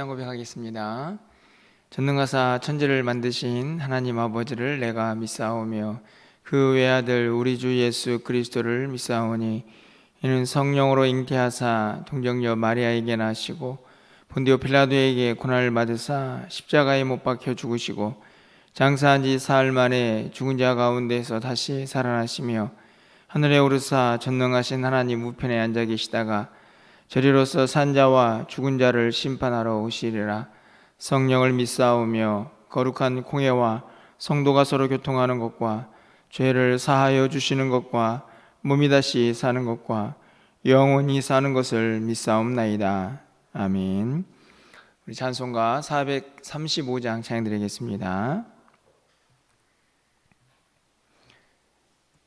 고백하겠습니다. 전능하사 천지를 만드신 하나님 아버지를 내가 믿사오며 그 외아들 우리 주 예수 그리스도를 믿사오니 이는 성령으로 잉태하사 동정녀 마리아에게 나시고 본디오 빌라도에게 고난을 받으사 십자가에 못 박혀 죽으시고 장사한 지 사흘 만에 죽은 자 가운데서 다시 살아나시며 하늘에 오르사 전능하신 하나님 우편에 앉아 계시다가 저리로서 산자와 죽은 자를 심판하러 오시리라. 성령을 믿사오며 거룩한 공예와 성도가 서로 교통하는 것과 죄를 사하여 주시는 것과 몸이 다시 사는 것과 영원히 사는 것을 믿사옵나이다. 아멘. 우리 찬송가 435장 찬양드리겠습니다.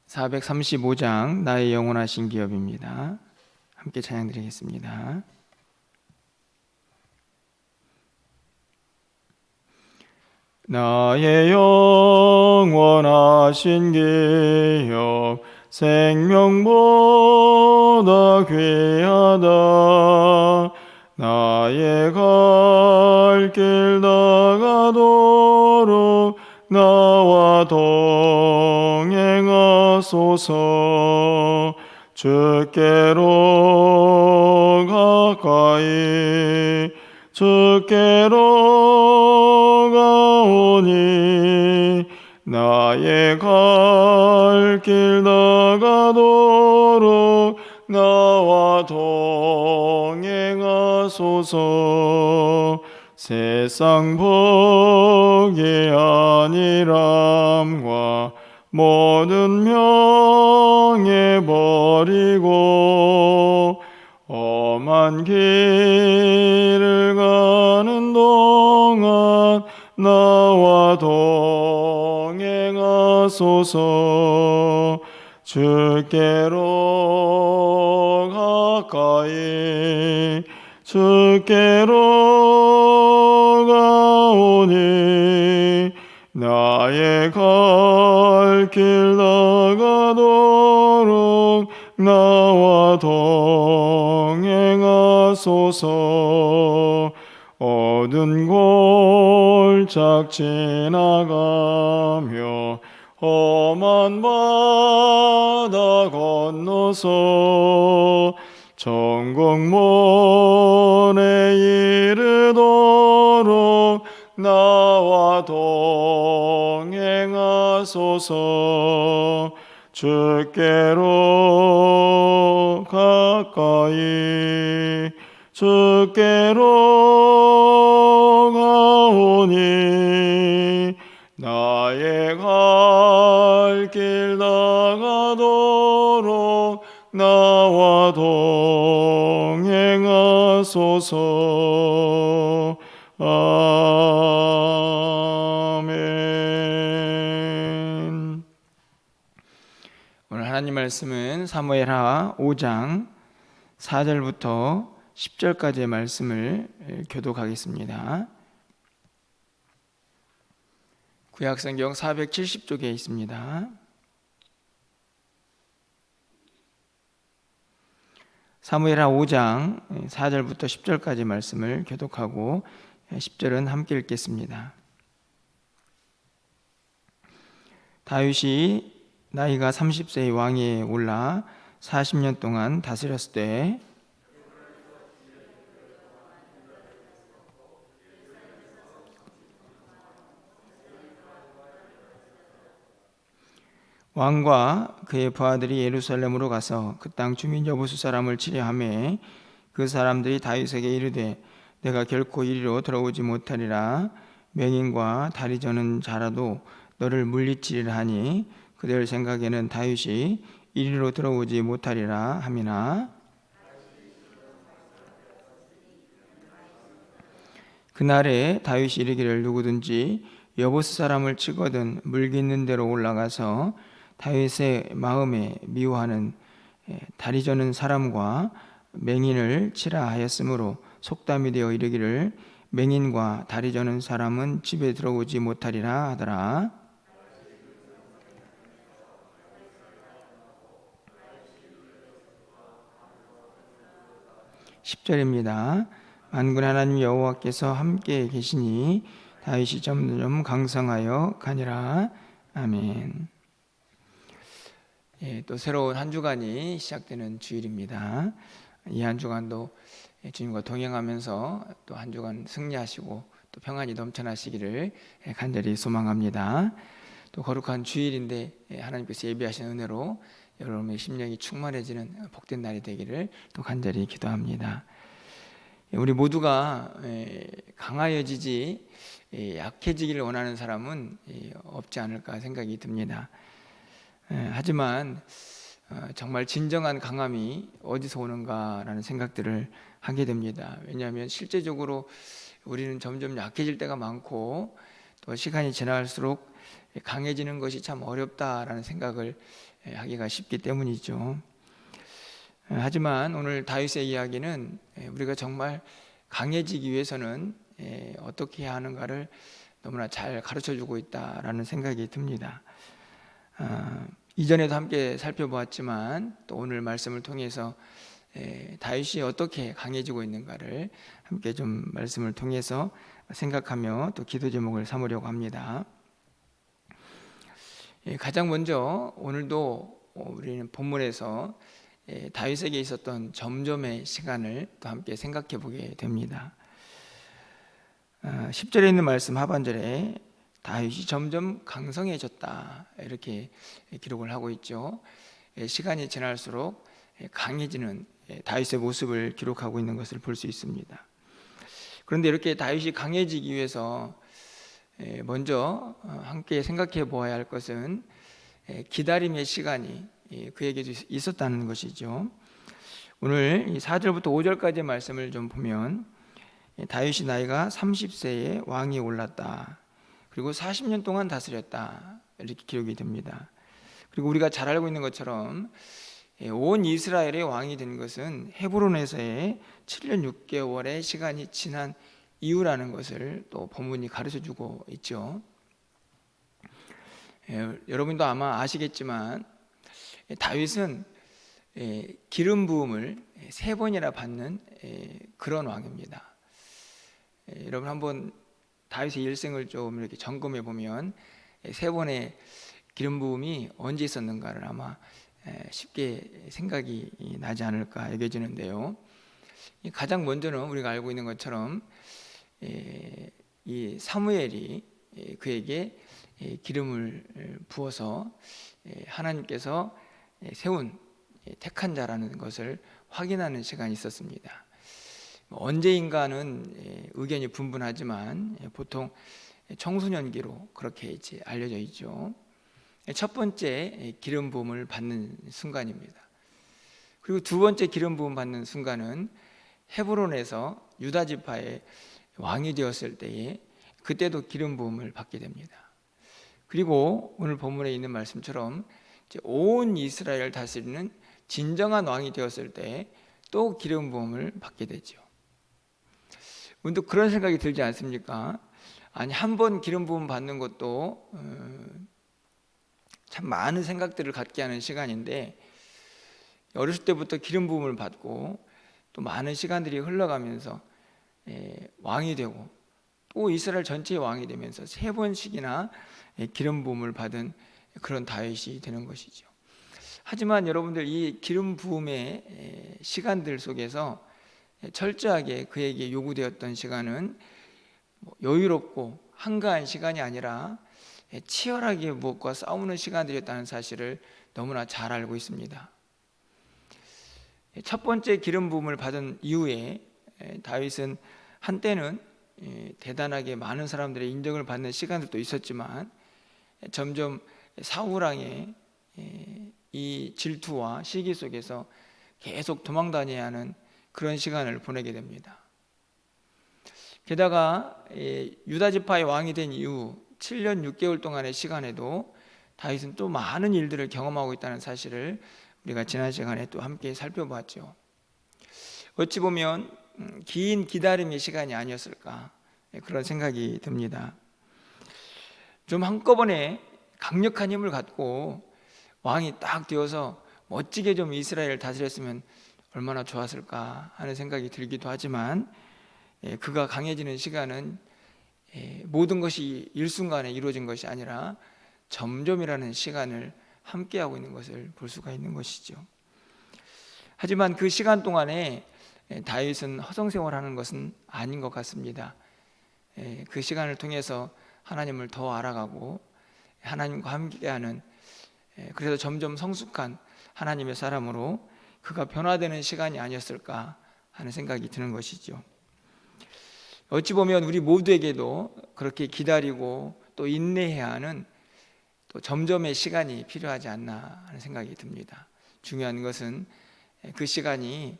435장 나의 영원하신 기업입니다. 함께 찬양드리겠습니다. 나의 영원하신 기업 생명보다 귀하다. 나의 갈 길 다가도록 나와 동행하소서. 주께로 가까이 주께로 가오니 나의 갈 길 나가도록 나와 동행하소서. 세상 복이 아니람과 모든 명예 버리고 험한 길을 가는 동안 나와 동행하소서. 주께로 가까이 주께로 가오니 나의 갈 길 나가도록 나와 동행하소서. 어두운 골짝 지나가며 험한 바다 건너서 천국문에 이르도록 나와 동행하소서. 주께로 가까이 주께로 가오니 나의 갈 길 나가도록 나와 동행하소서. 아멘. 오늘 하나님 말씀은 사무엘하 5장 4절부터 10절까지의 말씀을 교독하겠습니다. 구약성경 470쪽에 있습니다. 사무엘하 5장 4절부터 10절까지 말씀을 교독하고 10절은 함께 읽겠습니다. 다윗이 나이가 30세의 왕위에 올라 40년 동안 다스렸을 때 왕과 그의 부하들이 예루살렘으로 가서 그 땅 주민 여부수 사람을 치려하매 그 사람들이 다윗에게 이르되 내가 결코 이리로 들어오지 못하리라. 맹인과 다리 저는 자라도 너를 물리치리라 하니 그들 생각에는 다윗이 이리로 들어오지 못하리라 함이나 그날에 다윗이 이르기를 누구든지 여부수 사람을 치거든 물깃는 대로 올라가서 다윗의 마음에 미워하는 다리 저는 사람과 맹인을 치라 하였으므로 속담이 되어 이르기를 맹인과 다리 저는 사람은 집에 들어오지 못하리라 하더라. 10절입니다. 만군의 하나님 여호와께서 함께 계시니 다윗이 점점 강성하여 가니라. 아멘. 또 새로운 한 주간이 시작되는 주일입니다. 이 한 주간도 주님과 동행하면서 또 한 주간 승리하시고 또 평안이 넘쳐나시기를 간절히 소망합니다. 또 거룩한 주일인데 하나님께서 예비하신 은혜로 여러분의 심령이 충만해지는 복된 날이 되기를 또 간절히 기도합니다. 우리 모두가 강하여지지 약해지기를 원하는 사람은 없지 않을까 생각이 듭니다. 하지만 정말 진정한 강함이 어디서 오는가라는 생각들을 하게 됩니다. 왜냐하면 실제적으로 우리는 점점 약해질 때가 많고 또 시간이 지날수록 강해지는 것이 참 어렵다라는 생각을 하기가 쉽기 때문이죠. 하지만 오늘 다윗의 이야기는 우리가 정말 강해지기 위해서는 어떻게 해야 하는가를 너무나 잘 가르쳐주고 있다라는 생각이 듭니다. 이전에도 함께 살펴보았지만 또 오늘 말씀을 통해서 다윗이 어떻게 강해지고 있는가를 함께 좀 말씀을 통해서 생각하며 또 기도 제목을 삼으려고 합니다. 가장 먼저 오늘도 우리는 본문에서 다윗에게 있었던 점점의 시간을 또 함께 생각해 보게 됩니다. 10절에 있는 말씀 하반절에 다윗이 점점 강성해졌다 이렇게 기록을 하고 있죠. 시간이 지날수록 강해지는 다윗의 모습을 기록하고 있는 것을 볼 수 있습니다. 그런데 이렇게 다윗이 강해지기 위해서 먼저 함께 생각해 보아야 할 것은 기다림의 시간이 그에게도 있었다는 것이죠. 오늘 4절부터 5절까지의 말씀을 좀 보면 다윗이 나이가 30세에 왕이 올랐다. 그리고 40년 동안 다스렸다. 이렇게 기록이 됩니다. 그리고 우리가 잘 알고 있는 것처럼 온 이스라엘의 왕이 된 것은 헤브론에서의 7년 6개월의 시간이 지난 이유라는 것을 또 본문이 가르쳐주고 있죠. 여러분도 아마 아시겠지만 다윗은 기름 부음을 3번이나 받는 그런 왕입니다. 여러분 한번 다윗의 일생을 좀 이렇게 점검해 보면 3번의 기름 부음이 언제 있었는가를 아마 쉽게 생각이 나지 않을까 여겨지는데요. 가장 먼저는 우리가 알고 있는 것처럼 이 사무엘이 그에게 기름을 부어서 하나님께서 세운 택한 자라는 것을 확인하는 시간이 있었습니다. 언제인가는 의견이 분분하지만 보통 청소년기로 그렇게 이제 알려져 있죠. 첫 번째 기름 부음을 받는 순간입니다. 그리고 두 번째 기름 부음 받는 순간은 헤브론에서 유다 지파의 왕이 되었을 때에 그때도 기름 부음을 받게 됩니다. 그리고 오늘 본문에 있는 말씀처럼 온 이스라엘을 다스리는 진정한 왕이 되었을 때 또 기름 부음을 받게 되죠. 문득 그런 생각이 들지 않습니까? 아니 한 번 기름 부음 받는 것도 참 많은 생각들을 갖게 하는 시간인데 어렸을 때부터 기름 부음을 받고 또 많은 시간들이 흘러가면서 왕이 되고 또 이스라엘 전체의 왕이 되면서 3번씩이나 기름 부음을 받은 그런 다윗이 되는 것이죠. 하지만 여러분들 이 기름 부음의 시간들 속에서 철저하게 그에게 요구되었던 시간은 여유롭고 한가한 시간이 아니라 치열하게 무엇과 싸우는 시간들이었다는 사실을 너무나 잘 알고 있습니다. 첫 번째 기름 부음을 받은 이후에 다윗은 한때는 대단하게 많은 사람들의 인정을 받는 시간들도 있었지만 점점 사울 왕의 이 질투와 시기 속에서 계속 도망다녀야 하는 그런 시간을 보내게 됩니다. 게다가 유다 지파의 왕이 된 이후 7년 6개월 동안의 시간에도 다윗은 또 많은 일들을 경험하고 있다는 사실을 우리가 지난 시간에 또 함께 살펴봤죠. 어찌 보면 긴 기다림의 시간이 아니었을까 그런 생각이 듭니다. 좀 한꺼번에 강력한 힘을 갖고 왕이 딱 되어서 멋지게 좀 이스라엘을 다스렸으면 얼마나 좋았을까 하는 생각이 들기도 하지만 그가 강해지는 시간은 모든 것이 일순간에 이루어진 것이 아니라 점점이라는 시간을 함께하고 있는 것을 볼 수가 있는 것이죠. 하지만 그 시간 동안에 다윗은 허송세월하는 것은 아닌 것 같습니다. 그 시간을 통해서 하나님을 더 알아가고 하나님과 함께하는, 그래서 점점 성숙한 하나님의 사람으로 그가 변화되는 시간이 아니었을까 하는 생각이 드는 것이죠. 어찌 보면 우리 모두에게도 그렇게 기다리고 또 인내해야 하는 또 점점의 시간이 필요하지 않나 하는 생각이 듭니다. 중요한 것은 그 시간이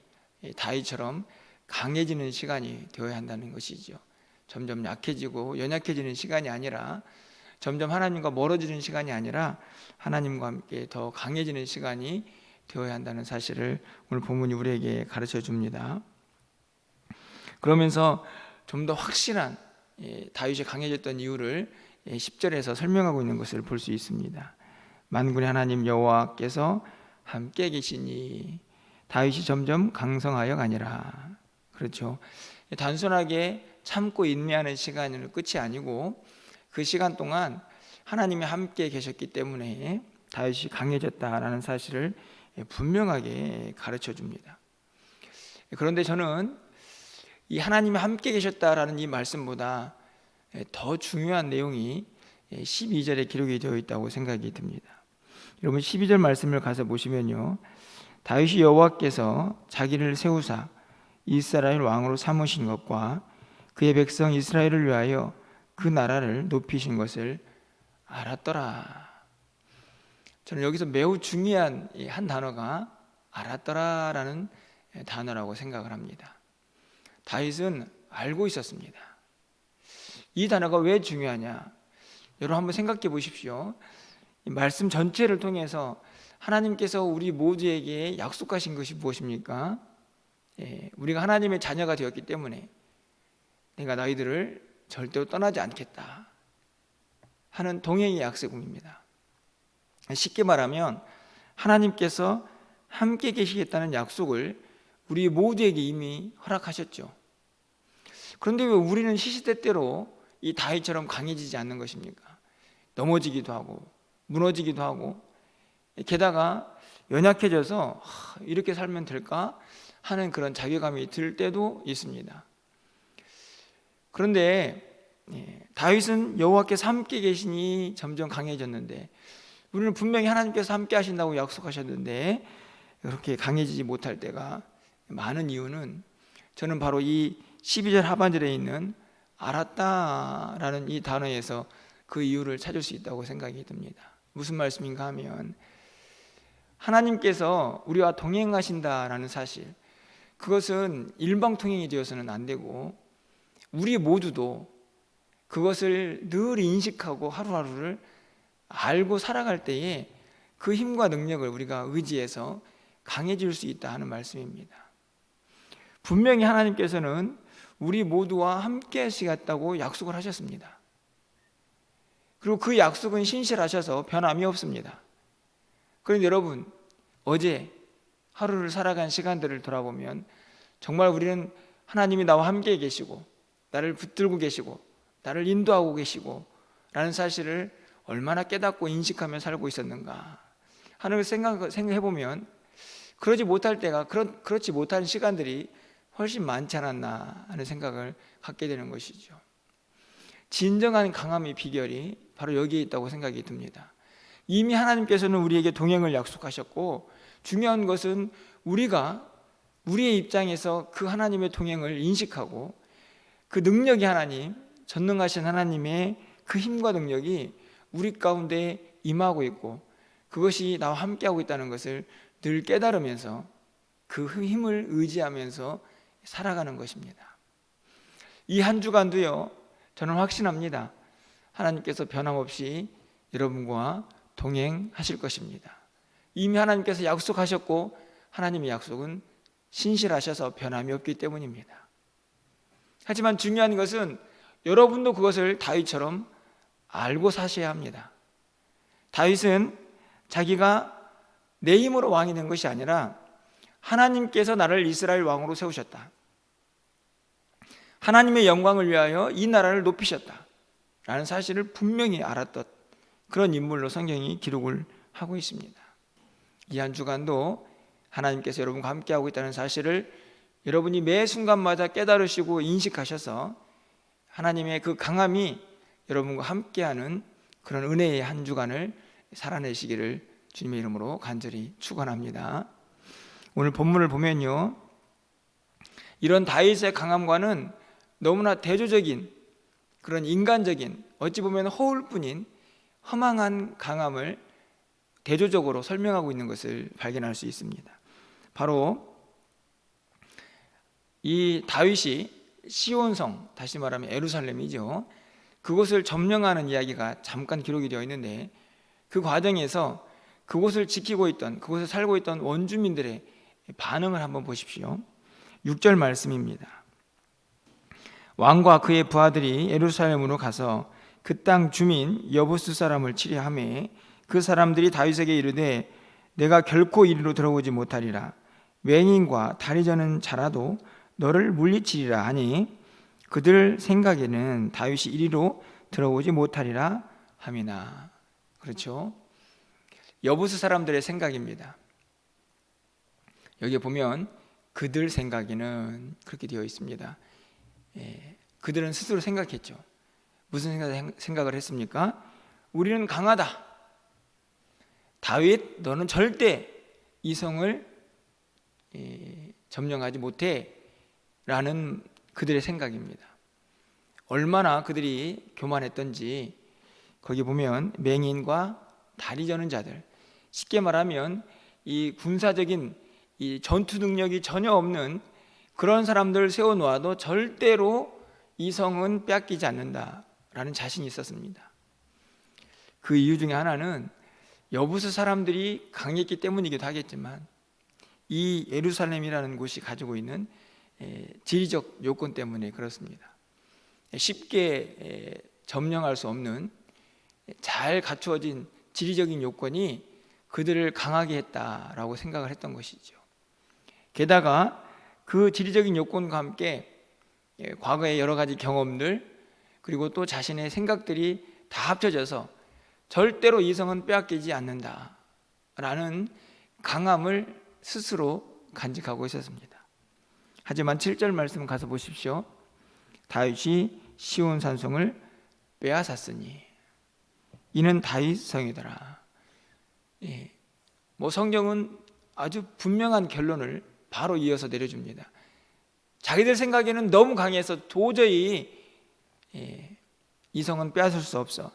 다윗처럼 강해지는 시간이 되어야 한다는 것이죠. 점점 약해지고 연약해지는 시간이 아니라, 점점 하나님과 멀어지는 시간이 아니라 하나님과 함께 더 강해지는 시간이 되어야 한다는 사실을 오늘 본문이 우리에게 가르쳐 줍니다. 그러면서 좀 더 확실한 다윗이 강해졌던 이유를 10절에서 설명하고 있는 것을 볼 수 있습니다. 만군의 하나님 여호와께서 함께 계시니 다윗이 점점 강성하여 가니라. 그렇죠. 단순하게 참고 인내하는 시간은 끝이 아니고 그 시간 동안 하나님이 함께 계셨기 때문에 다윗이 강해졌다라는 사실을 분명하게 가르쳐 줍니다. 그런데 저는 이 하나님이 함께 계셨다라는 이 말씀보다 더 중요한 내용이 12절에 기록이 되어 있다고 생각이 듭니다. 여러분 12절 말씀을 가서 보시면요, 다윗이 여호와께서 자기를 세우사 이스라엘 왕으로 삼으신 것과 그의 백성 이스라엘을 위하여 그 나라를 높이신 것을 알았더라. 저는 여기서 매우 중요한 한 단어가 알았더라라는 단어라고 생각을 합니다. 다윗은 알고 있었습니다. 이 단어가 왜 중요하냐? 여러분 한번 생각해 보십시오. 이 말씀 전체를 통해서 하나님께서 우리 모두에게 약속하신 것이 무엇입니까? 우리가 하나님의 자녀가 되었기 때문에 내가 너희들을 절대로 떠나지 않겠다 하는 동행의 약속입니다. 쉽게 말하면 하나님께서 함께 계시겠다는 약속을 우리 모두에게 이미 허락하셨죠. 그런데 왜 우리는 시시때때로 이 다윗처럼 강해지지 않는 것입니까? 넘어지기도 하고 무너지기도 하고, 게다가 연약해져서 이렇게 살면 될까 하는 그런 자괴감이 들 때도 있습니다. 그런데 다윗은 여호와께서 함께 계시니 점점 강해졌는데, 우리는 분명히 하나님께서 함께 하신다고 약속하셨는데 그렇게 강해지지 못할 때가 많은 이유는, 저는 바로 이 12절 하반절에 있는 알았다라는 이 단어에서 그 이유를 찾을 수 있다고 생각이 듭니다. 무슨 말씀인가 하면, 하나님께서 우리와 동행하신다라는 사실, 그것은 일방통행이 되어서는 안 되고 우리 모두도 그것을 늘 인식하고 하루하루를 알고 살아갈 때에 그 힘과 능력을 우리가 의지해서 강해질 수 있다 하는 말씀입니다. 분명히 하나님께서는 우리 모두와 함께 하시겠다고 약속을 하셨습니다. 그리고 그 약속은 신실하셔서 변함이 없습니다. 그런데 여러분, 어제 하루를 살아간 시간들을 돌아보면 정말 우리는 하나님이 나와 함께 계시고 나를 붙들고 계시고 나를 인도하고 계시고 라는 사실을 얼마나 깨닫고 인식하며 살고 있었는가 하는 생각해보면, 그러지 못할 때가, 그렇지 못한 시간들이 훨씬 많지 않았나 하는 생각을 갖게 되는 것이죠. 진정한 강함의 비결이 바로 여기에 있다고 생각이 듭니다. 이미 하나님께서는 우리에게 동행을 약속하셨고, 중요한 것은 우리가 우리의 입장에서 그 하나님의 동행을 인식하고 그 능력이, 하나님, 전능하신 하나님의 그 힘과 능력이 우리 가운데 임하고 있고 그것이 나와 함께하고 있다는 것을 늘 깨달으면서 그 힘을 의지하면서 살아가는 것입니다. 이 한 주간도요, 저는 확신합니다. 하나님께서 변함없이 여러분과 동행하실 것입니다. 이미 하나님께서 약속하셨고 하나님의 약속은 신실하셔서 변함이 없기 때문입니다. 하지만 중요한 것은 여러분도 그것을 다윗처럼 알고 사셔야 합니다. 다윗은 자기가 내 힘으로 왕이 된 것이 아니라 하나님께서 나를 이스라엘 왕으로 세우셨다. 하나님의 영광을 위하여 이 나라를 높이셨다 라는 사실을 분명히 알았던 그런 인물로 성경이 기록을 하고 있습니다. 이 한 주간도 하나님께서 여러분과 함께하고 있다는 사실을 여러분이 매 순간마다 깨달으시고 인식하셔서 하나님의 그 강함이 여러분과 함께하는 그런 은혜의 한 주간을 살아내시기를 주님의 이름으로 간절히 축원합니다. 오늘 본문을 보면요, 이런 다윗의 강함과는 너무나 대조적인 그런 인간적인, 어찌 보면 허울뿐인 허망한 강함을 대조적으로 설명하고 있는 것을 발견할 수 있습니다. 바로 이 다윗이 시온성, 다시 말하면 예루살렘이죠, 그곳을 점령하는 이야기가 잠깐 기록이 되어 있는데, 그 과정에서 그곳을 지키고 있던, 그곳에 살고 있던 원주민들의 반응을 한번 보십시오. 6절 말씀입니다. 왕과 그의 부하들이 예루살렘으로 가서 그 땅 주민 여부스 사람을 치려하매 그 사람들이 다윗에게 이르되 내가 결코 이리로 들어오지 못하리라. 맹인과 다리 저는 자라도 너를 물리치리라 하니 그들 생각에는 다윗이 이리로 들어오지 못하리라 함이나. 그렇죠? 여부스 사람들의 생각입니다. 여기 보면 그들 생각에는 그렇게 되어 있습니다. 그들은 스스로 생각했죠. 무슨 생각을 했습니까? 우리는 강하다. 다윗, 너는 절대 이 성을 점령하지 못해 라는 그들의 생각입니다. 얼마나 그들이 교만했던지 거기 보면 맹인과 다리 저는 자들, 쉽게 말하면 이 군사적인 이 전투 능력이 전혀 없는 그런 사람들을 세워놓아도 절대로 이 성은 빼앗기지 않는다라는 자신이 있었습니다. 그 이유 중에 하나는 여부스 사람들이 강했기 때문이기도 하겠지만 이 예루살렘이라는 곳이 가지고 있는 지리적 요건 때문에 그렇습니다. 쉽게 점령할 수 없는 잘 갖추어진 지리적인 요건이 그들을 강하게 했다라고 생각을 했던 것이죠. 게다가 그 지리적인 요건과 함께 과거의 여러 가지 경험들, 그리고 또 자신의 생각들이 다 합쳐져서 절대로 이 성은 빼앗기지 않는다라는 강함을 스스로 간직하고 있었습니다. 하지만 7절 말씀 가서 보십시오. 다윗이 시온 산성을 빼앗았으니 이는 다윗 성이더라. 성경은 아주 분명한 결론을 바로 이어서 내려줍니다. 자기들 생각에는 너무 강해서 도저히 이 성은 빼앗을 수 없어.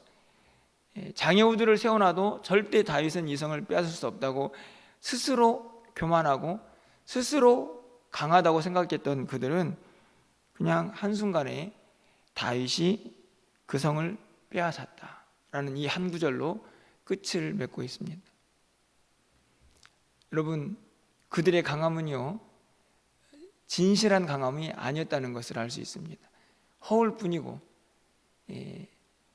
장애우들을 세워놔도 절대 다윗은 이 성을 빼앗을 수 없다고 스스로 교만하고 스스로 강하다고 생각했던 그들은 그냥 한순간에 다윗이 그 성을 빼앗았다라는 이 한 구절로 끝을 맺고 있습니다. 여러분, 그들의 강함은요, 진실한 강함이 아니었다는 것을 알 수 있습니다. 허울 뿐이고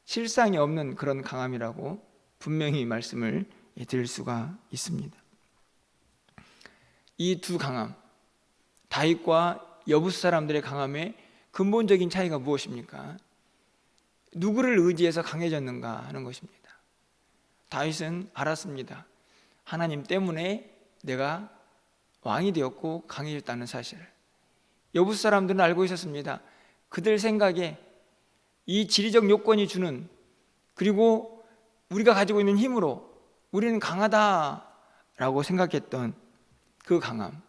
실상이 없는 그런 강함이라고 분명히 말씀을 드릴 수가 있습니다. 이 두 강함, 다윗과 여부스 사람들의 강함의 근본적인 차이가 무엇입니까? 누구를 의지해서 강해졌는가 하는 것입니다. 다윗은 알았습니다. 하나님 때문에 내가 왕이 되었고 강해졌다는 사실을. 여부스 사람들은 알고 있었습니다. 그들 생각에 이 지리적 요건이 주는, 그리고 우리가 가지고 있는 힘으로 우리는 강하다라고 생각했던 그 강함,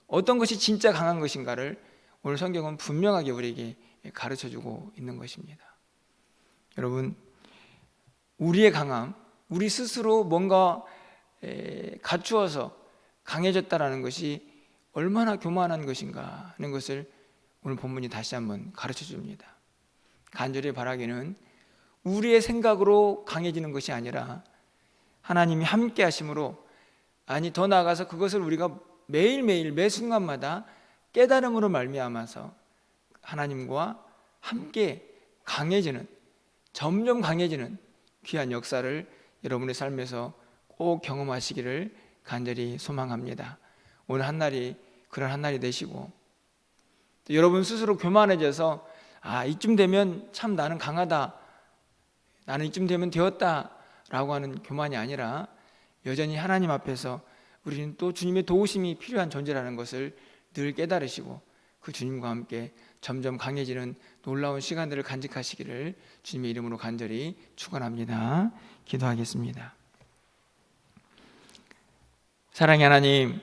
어떤 것이 진짜 강한 것인가를 오늘 성경은 분명하게 우리에게 가르쳐주고 있는 것입니다. 여러분, 우리의 강함, 우리 스스로 뭔가 갖추어서 강해졌다라는 것이 얼마나 교만한 것인가 하는 것을 오늘 본문이 다시 한번 가르쳐줍니다. 간절히 바라기는 우리의 생각으로 강해지는 것이 아니라 하나님이 함께 하심으로, 아니 더 나아가서 그것을 우리가 매일매일 매 순간마다 깨달음으로 말미암아서 하나님과 함께 강해지는, 점점 강해지는 귀한 역사를 여러분의 삶에서 꼭 경험하시기를 간절히 소망합니다. 오늘 한날이 그런 한날이 되시고 또 여러분 스스로 교만해져서 이쯤 되면 참 나는 강하다, 나는 이쯤 되면 되었다 라고 하는 교만이 아니라 여전히 하나님 앞에서 우리는 또 주님의 도우심이 필요한 존재라는 것을 늘 깨달으시고 그 주님과 함께 점점 강해지는 놀라운 시간들을 간직하시기를 주님의 이름으로 간절히 축원합니다. 기도하겠습니다. 사랑의 하나님,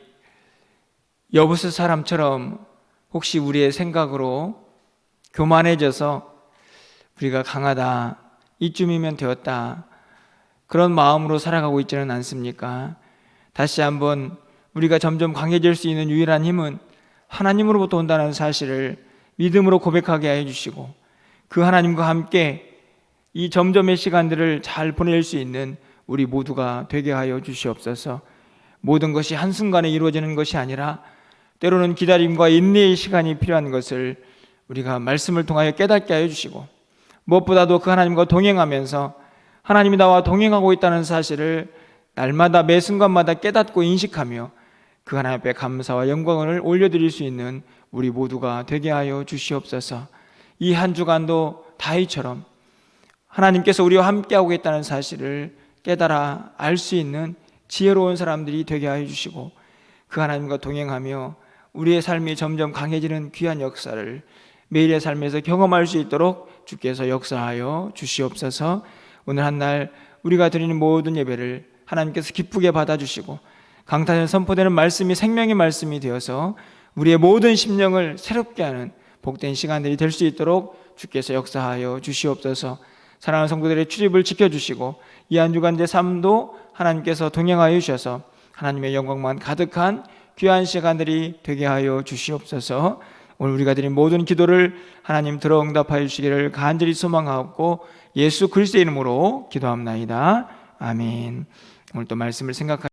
여부스 사람처럼 혹시 우리의 생각으로 교만해져서 우리가 강하다, 이쯤이면 되었다, 그런 마음으로 살아가고 있지는 않습니까? 다시 한번 우리가 점점 강해질 수 있는 유일한 힘은 하나님으로부터 온다는 사실을 믿음으로 고백하게 해주시고 그 하나님과 함께 이 점점의 시간들을 잘 보낼 수 있는 우리 모두가 되게 하여 주시옵소서. 모든 것이 한순간에 이루어지는 것이 아니라 때로는 기다림과 인내의 시간이 필요한 것을 우리가 말씀을 통하여 깨닫게 하여 주시고 무엇보다도 그 하나님과 동행하면서 하나님이 나와 동행하고 있다는 사실을 날마다 매 순간마다 깨닫고 인식하며 그 하나님 앞에 감사와 영광을 올려드릴 수 있는 우리 모두가 되게 하여 주시옵소서. 이 한 주간도 다윗처럼 하나님께서 우리와 함께하고 있다는 사실을 깨달아 알 수 있는 지혜로운 사람들이 되게 하여 주시고 그 하나님과 동행하며 우리의 삶이 점점 강해지는 귀한 역사를 매일의 삶에서 경험할 수 있도록 주께서 역사하여 주시옵소서. 오늘 한날 우리가 드리는 모든 예배를 하나님께서 기쁘게 받아주시고 강탄에 선포되는 말씀이 생명의 말씀이 되어서 우리의 모든 심령을 새롭게 하는 복된 시간들이 될 수 있도록 주께서 역사하여 주시옵소서. 사랑하는 성도들의 출입을 지켜주시고 이 한 주간의 삶도 하나님께서 동행하여 주셔서 하나님의 영광만 가득한 귀한 시간들이 되게 하여 주시옵소서. 오늘 우리가 드린 모든 기도를 하나님 들어 응답하여 주시기를 간절히 소망하고 예수 그리스도의 이름으로 기도합나이다. 아멘. 오늘 또 말씀을 생각하시고